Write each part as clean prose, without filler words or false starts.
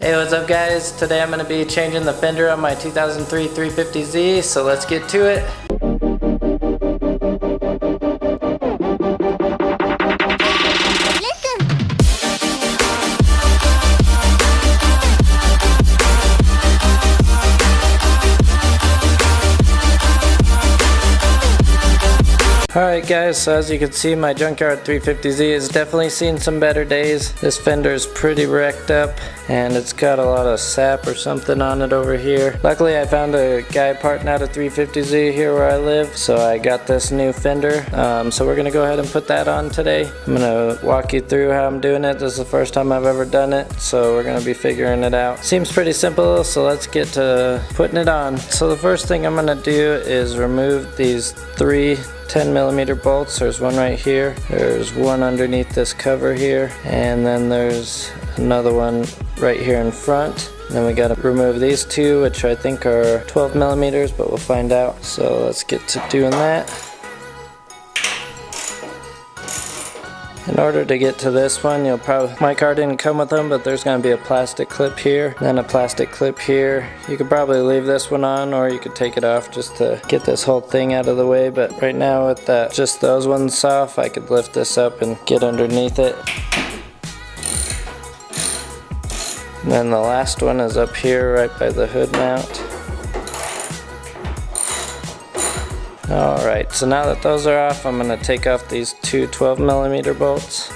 Hey, what's up guys? Today I'm going to be changing the fender on my 2003 350Z, so let's get to it. Alright guys, so as you can see, my junkyard 350Z has definitely seen some better days. This fender is pretty wrecked up and it's got a lot of sap or something on it over here. Luckily I found a guy parting out a 350Z here where I live, so I got this new fender. So we're gonna go ahead and put that on today. I'm gonna walk you through how I'm doing it. This is the first time I've ever done it, so we're gonna be figuring it out. Seems pretty simple, so let's get to putting it on. So the first thing I'm gonna do is remove these three 10mm bolts. There's one right here, there's one underneath this cover here, and then there's another one right here in front. And then we got to remove these two, which I think are 12mm, but we'll find out. So let's get to doing that. In order to get to this one, my car didn't come with them, but there's going to be a plastic clip here, then a plastic clip here. You could probably leave this one on, or you could take it off just to get this whole thing out of the way. But right now with just those ones off, I could lift this up and get underneath it. And then the last one is up here right by the hood mount. Alright, so now that those are off, I'm going to take off these two 12mm bolts.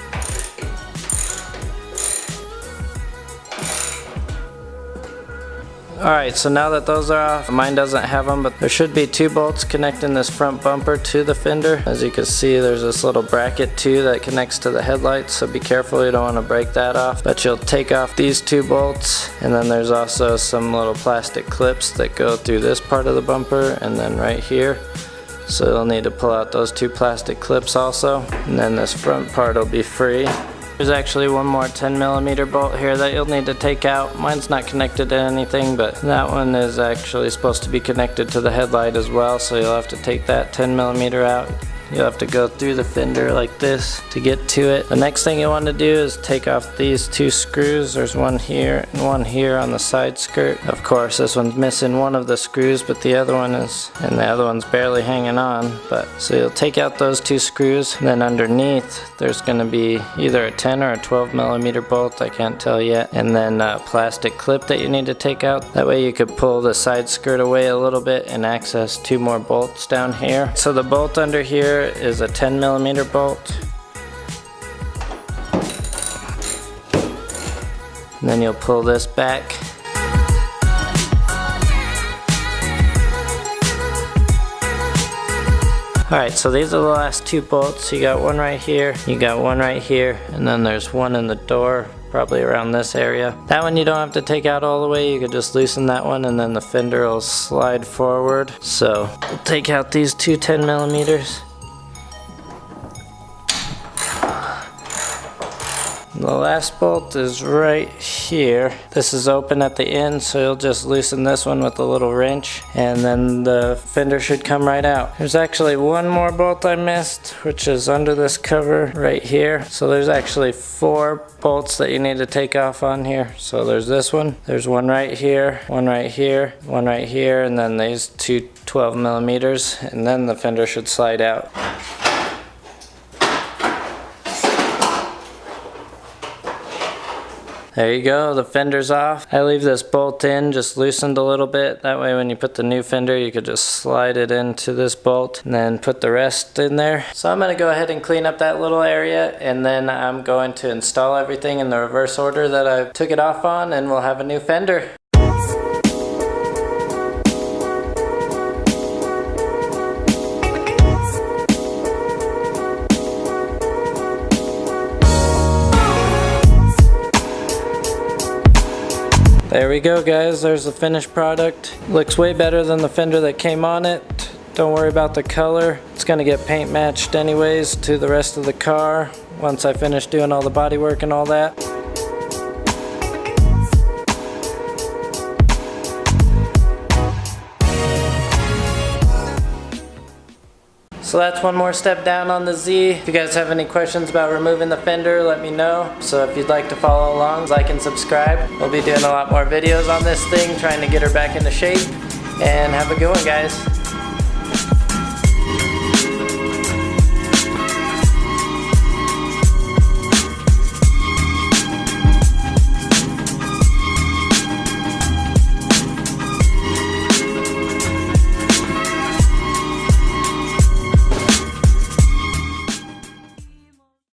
Alright, so now that those are off, mine doesn't have them, but there should be two bolts connecting this front bumper to the fender. As you can see, there's this little bracket too that connects to the headlights, so be careful, you don't want to break that off. But you'll take off these two bolts, and then there's also some little plastic clips that go through this part of the bumper and then right here. So you'll need to pull out those two plastic clips also, and then this front part will be free. There's actually one more 10mm bolt here that you'll need to take out. Mine's not connected to anything, but that one is actually supposed to be connected to the headlight as well, so you'll have to take that 10mm out. You'll have to go through the fender like this to get to it. The next thing you want to do is take off these two screws. There's one here and one here on the side skirt. Of course, this one's missing one of the screws, but the other one is, and the other one's barely hanging on. So you'll take out those two screws, and then underneath there's going to be either a 10 or a 12mm bolt, I can't tell yet, and then a plastic clip that you need to take out. That way you could pull the side skirt away a little bit and access two more bolts down here. So the bolt under here is a 10mm bolt, and then you'll pull this back. Alright, so these are the last two bolts. You got one right here, you got one right here, and then there's one in the door, probably around this area. That one you don't have to take out all the way, you could just loosen that one and then the fender will slide forward. So we'll take out these two 10mm. The last bolt is right here. This is open at the end, so you'll just loosen this one with a little wrench, and then the fender should come right out. There's actually one more bolt I missed, which is under this cover right here. So there's actually four bolts that you need to take off on here. So there's this one, there's one right here, one right here, one right here, and then these two 12mm, and then the fender should slide out. There you go, the fender's off. I leave this bolt in, just loosened a little bit. That way when you put the new fender, you could just slide it into this bolt and then put the rest in there. So I'm gonna go ahead and clean up that little area, and then I'm going to install everything in the reverse order that I took it off on, and we'll have a new fender. There we go guys, there's the finished product. Looks way better than the fender that came on it. Don't worry about the color. It's gonna get paint matched anyways to the rest of the car once I finish doing all the body work and all that. So that's one more step down on the Z. If you guys have any questions about removing the fender, let me know. So if you'd like to follow along, like and subscribe. We'll be doing a lot more videos on this thing, trying to get her back into shape. And have a good one, guys.